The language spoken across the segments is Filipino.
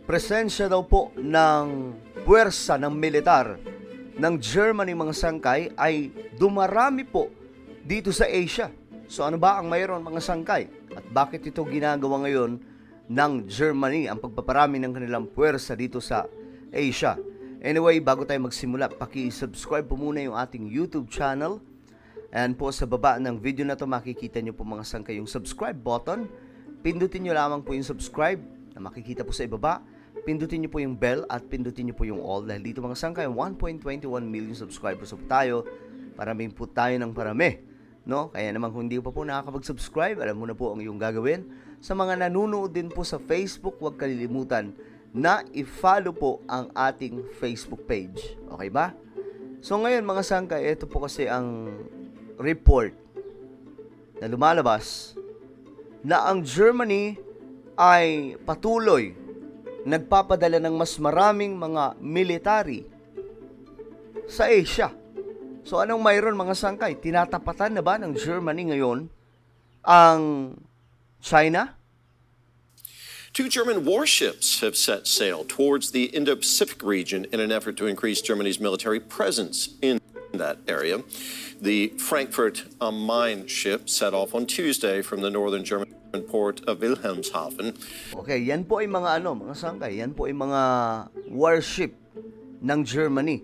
presensya daw po ng puwersa ng militar ng Germany mga sangkay ay dumarami po dito sa Asia. So ano ba ang mayroon mga sangkay? At bakit ito ginagawa ngayon ng Germany, ang pagpaparami ng kanilang puwersa dito sa Asia? Anyway, bago tayo magsimula, paki-subscribe po muna yung ating YouTube channel. And po sa baba ng video na to makikita nyo po mga sangkay yung subscribe button. Pindutin nyo lamang po yung subscribe na makikita po sa ibaba. Pindutin nyo po yung bell at pindutin nyo po yung all. Dahil dito mga sangkay, 1.21 million subscribers po tayo. Paraming po tayo ng parami. No? Kaya naman kung hindi pa po nakakapag-subscribe, alam mo na po ang iyong gagawin. Sa mga nanonood din po sa Facebook, huwag kalilimutan na i-follow po ang ating Facebook page. Okay ba? So ngayon mga sangkay, ito po kasi ang report na lumalabas na ang Germany ay patuloy nagpapadala ng mas maraming mga military sa Asia. So anong mayroon mga sangkay? Tinatapatan na ba ng Germany ngayon ang China? Two German warships have set sail towards the Indo-Pacific region in an effort to increase Germany's military presence in that area. The Frankfurt am Main ship set off on Tuesday from the northern German port of Wilhelmshaven. Okay, yan po ay mga mga sangkay, yan po ay mga warship ng Germany.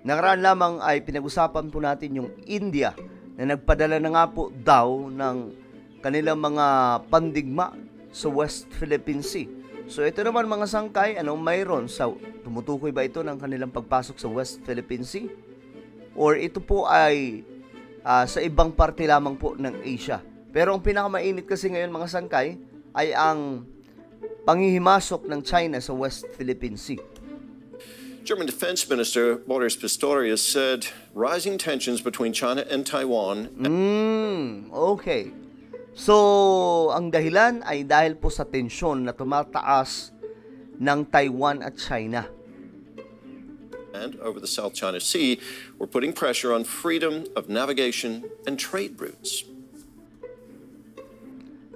Nakaraan lamang ay pinag-usapan po natin yung India na nagpadala na nga po daw ng kanilang mga pandigma sa West Philippine Sea. So ito naman mga sangkay, anong mayroon? Tumutukoy ba ito ng kanilang pagpasok sa West Philippine Sea? Or ito po ay sa ibang parte lamang po ng Asia? Pero ang pinakamainit kasi ngayon mga sangkay ay ang panghihimasok ng China sa West Philippine Sea. German Defense Minister Boris Pistorius said rising tensions between China and Taiwan. Okay. So, ang dahilan ay dahil po sa tensyon na tumataas ng Taiwan at China. And over the South China Sea, we're putting pressure on freedom of navigation and trade routes.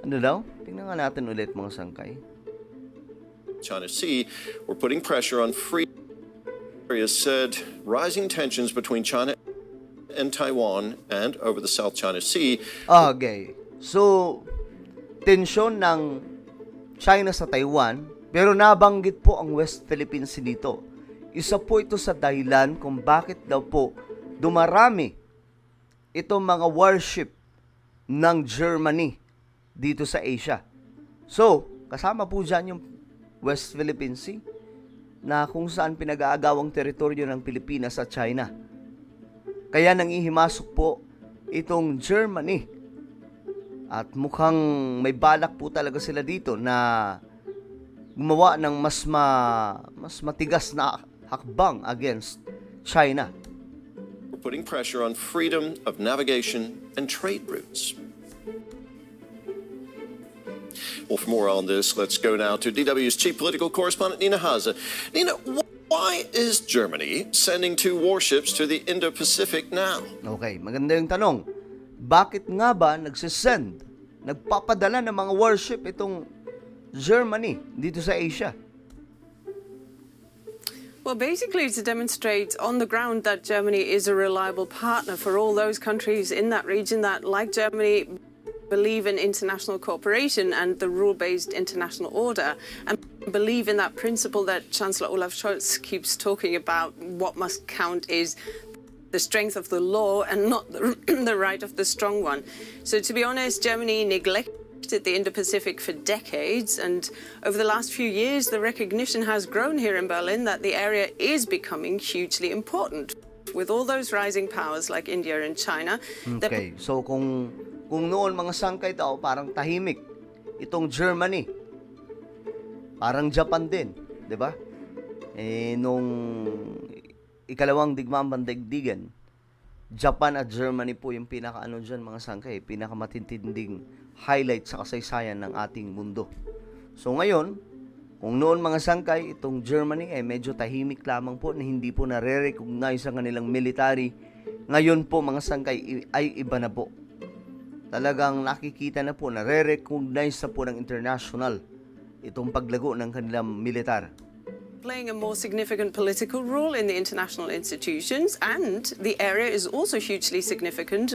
Ano daw? Tingnan nga natin ulit mga sangkay. China Sea, we're putting pressure on freedom. Said rising tensions between China and Taiwan and over the South China Sea. Okay. So, tensyon ng China sa Taiwan, pero nabanggit po ang West Philippine Sea dito. Isa po ito sa dahilan kung bakit daw po dumarami itong mga warship ng Germany dito sa Asia. So, kasama po dyan yung West Philippine Sea na kung saan pinag-aagawang teritoryo ng Pilipinas at China. Kaya nangihimasok po itong Germany. At mukhang may balak po talaga sila dito na gumawa ng mas matigas na hakbang against China. We're putting pressure on freedom of navigation and trade routes. Well, for more on this, let's go now to DW's chief political correspondent, Nina Haza. Nina, why is Germany sending two warships to the Indo-Pacific now? Okay, maganda yung tanong. Bakit nga ba nagpapadala ng mga warship itong Germany dito sa Asia? Well, basically to demonstrate on the ground that Germany is a reliable partner for all those countries in that region that, like Germany, believe in international cooperation and the rule-based international order, and believe in that principle that Chancellor Olaf Scholz keeps talking about. What must count is the strength of the law and not the right of the strong one. So to be honest, Germany neglected the Indo-Pacific for decades, and over the last few years the recognition has grown here in Berlin that the area is becoming hugely important with all those rising powers like India and China. Okay, so kung noon mga sangkay daw parang tahimik itong Germany, parang Japan din, 'di ba? Nung ikalawang digmaang pandaigdigan, Japan at Germany po yung pinakaano diyan mga sangkay, pinakamatinding highlight sa kasaysayan ng ating mundo. So ngayon, kung noon mga sangkay, itong Germany ay medyo tahimik lamang po na hindi po nare-recognize ang kanilang military. Ngayon po mga sangkay ay iba na po. Talagang nakikita na po, nare-recognize na po ng international itong paglago ng kanilang militar. playing a more significant political role in the international institutions, and the area is also hugely significant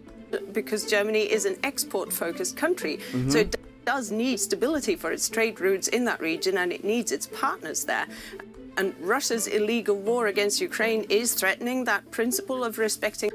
because Germany is an export-focused country. So it does need stability for its trade routes in that region, and it needs its partners there. And Russia's illegal war against Ukraine is threatening that principle of respecting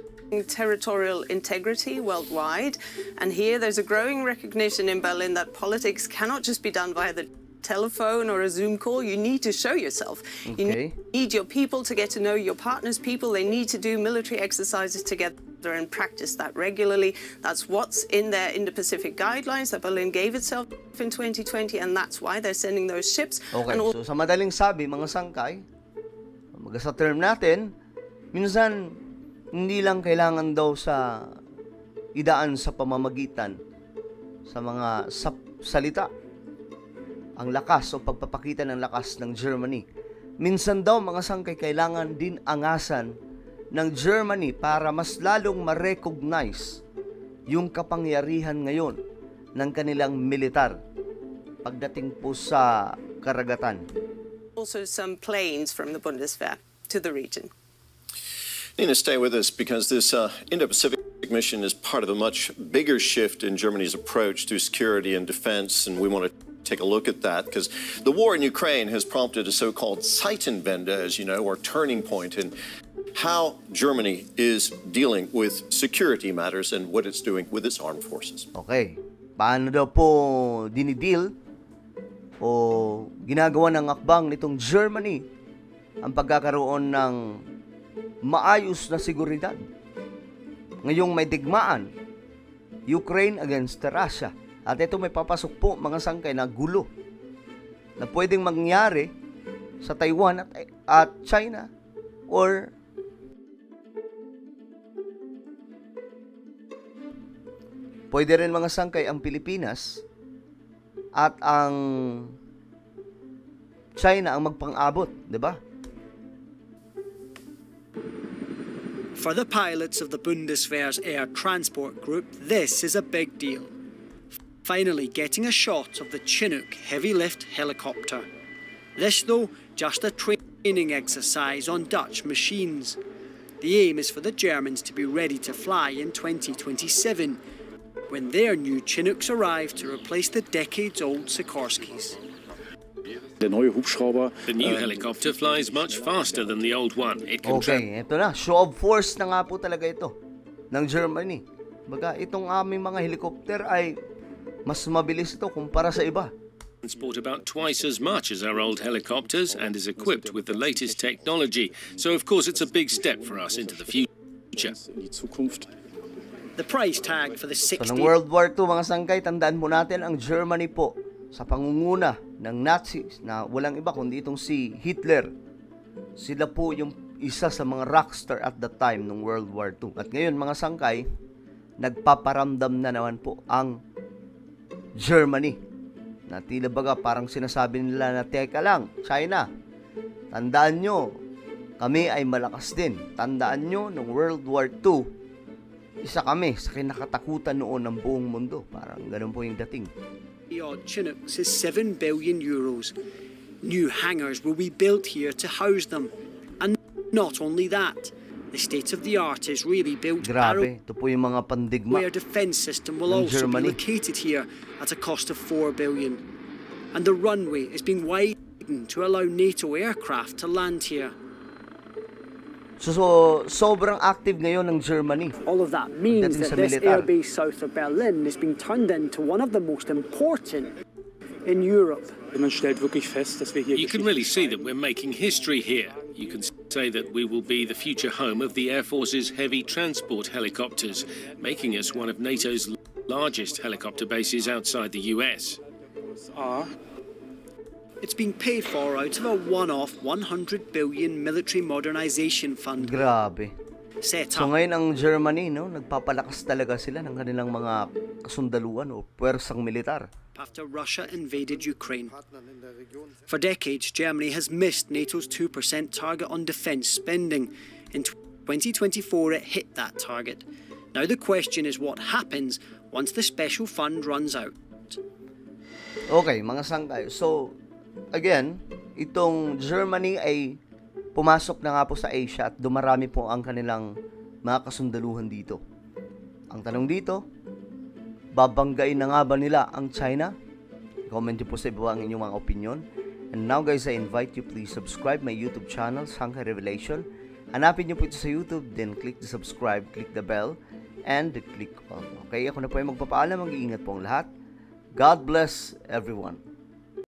territorial integrity worldwide. And here there's a growing recognition in Berlin that politics cannot just be done via the telephone or a Zoom call. You need to show yourself. You need your people to get to know your partner's people. They need to do military exercises together and practice that regularly. That's what's in their Indo-Pacific guidelines that Berlin gave itself in 2020, and that's why they're sending those ships. Okay, so sa madaling sabi, mga sangkay, sa term natin, minsan hindi lang kailangan daw sa idaan sa pamamagitan sa mga salita ang lakas o pagpapakita ng lakas ng Germany. Minsan daw mga sangkay kailangan din angasan ng Germany para mas lalong ma-recognize yung kapangyarihan ngayon ng kanilang militar pagdating po sa karagatan. Also some planes from the Bundeswehr to the region. Nina, stay with us because this Indo-Pacific mission is part of a much bigger shift in Germany's approach to security and defense, and we want to take a look at that because the war in Ukraine has prompted a so-called Zeitenwende, as you know, or turning point in how Germany is dealing with security matters and what it's doing with its armed forces. Okay. Paano daw po dinideal o ginagawa ng akbang nitong Germany ang pagkakaroon ng maayos na seguridad ngayong may digmaan Ukraine against Russia? At ito may papasok po mga sangkay na gulo na pwedeng mangyari sa Taiwan at China or pwede rin mga sangkay ang Pilipinas at ang China ang magpang-abot, di ba? For the pilots of the Bundeswehr's air transport group, this is a big deal. Finally getting a shot of the Chinook heavy-lift helicopter. This, though, just a training exercise on Dutch machines. The aim is for the Germans to be ready to fly in 2027, when their new Chinooks arrive to replace the decades-old Sikorskis. The new helicopter flies much faster than the old one. It can okay, ito na. Show of force na nga po talaga ito ng Germany. Baga, itong aming mga helicopter ay mas mabilis ito kumpara sa iba. Transport about twice as much as our old helicopters and is equipped with the latest technology. So, of course, it's a big step for us into the future. The price tag for the 60... So, ng World War II, mga sangkay, tandaan mo natin ang Germany po sa pangunguna ng Nazis na walang iba kundi itong si Hitler. Sila po yung isa sa mga rockstar at the time ng World War II. At ngayon, mga sangkay, nagpaparamdam na naman po ang Germany. Na tila baga parang sinasabi nila na, teka lang, China, tandaan nyo, kami ay malakas din. Tandaan nyo, nung World War II, isa kami sa kinakatakutan noon ng buong mundo. Parang ganun po yung dating. The odd Chinooks is 7 billion euros. New hangars will be built here to house them. And not only that, the state-of-the-art is really built Grabe, ito po yung mga pandigma where defense system will also Germany. be located here at a cost of 4 billion. And the runway is being widened to allow NATO aircraft to land here. So sobrang active ngayon ng Germany. All of that means that this militar. airbase south of Berlin is being turned into one of the most important in Europe. You can really see that we're making history here. You can say that we will be the future home of the Air Force's heavy transport helicopters, making us one of NATO's largest helicopter bases outside the US. It's being paid for out of a one-off 100 billion military modernization fund. Grabe. Set So up ngayon ang Germany, no, nagpapalakas talaga sila ng kanilang mga kasundaluan o puwersang militar. after Russia invaded Ukraine. For decades, Germany has missed NATO's 2% target on defence spending. In 2024, it hit that target. Now the question is what happens once the special fund runs out. Okay, mga sangkay. So, again, itong Germany ay pumasok na nga po sa Asia at dumarami po ang kanilang mga kasundaluhan dito. Ang tanong dito, babanggain na nga ba nila ang China? Comment niyo po sa ibaba ang inyong mga opinion. And now guys, I invite you, please subscribe my YouTube channel, Shanghai Revelation. Hanapin niyo po ito sa YouTube, then click the subscribe, click the bell, and click all. Okay, ako na po ay magpapaalam. Mag-iingat po ang lahat. God bless everyone.